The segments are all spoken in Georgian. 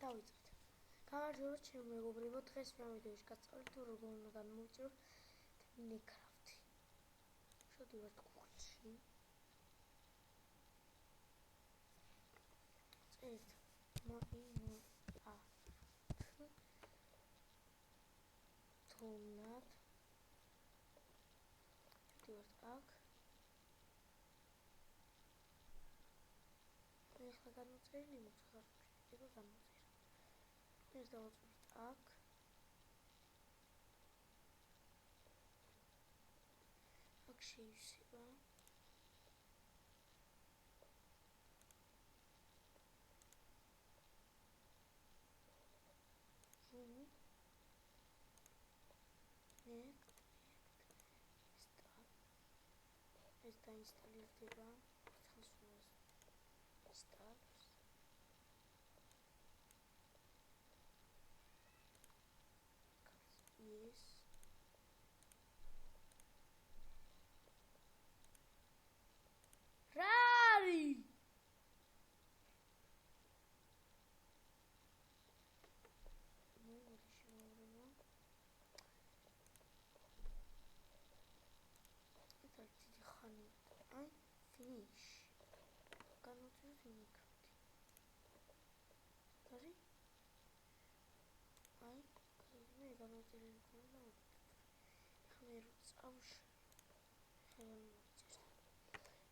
დავიწყეთ. გამარჯობა ჩემო მეგობრებო, დღეს მე ვიდეოში გასწავლებ თუ როგორ უნდა გამოვიწიოთ Minecraft-ი. შევდივართ კუთხეში. წერთ თულად შევდივართ აქ. ეხლა გამოწერილი მოხარ შეიძლება გამოწერა. ეს დავაწყებთ აქ. აქ შეიძლება ეს დაინსტალირდება ხელსურს ინსტალს yes რარი მოდი შევავრება ეს დიდი ხანი აი finish განუწევთ Minecraft-ი კარი აი მე გამოწერილი მქონდა ხმე რო წავშ ხელი მოიწეს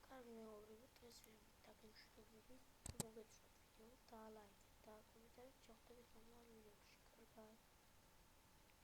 კარგი მეგობრებო დღეს დაგემშვიდობები თუ მოგეწონათ ვიდეო და ლაიქი და კომენტარი ჩავხდებით მომავალ ვიდეოში კარგად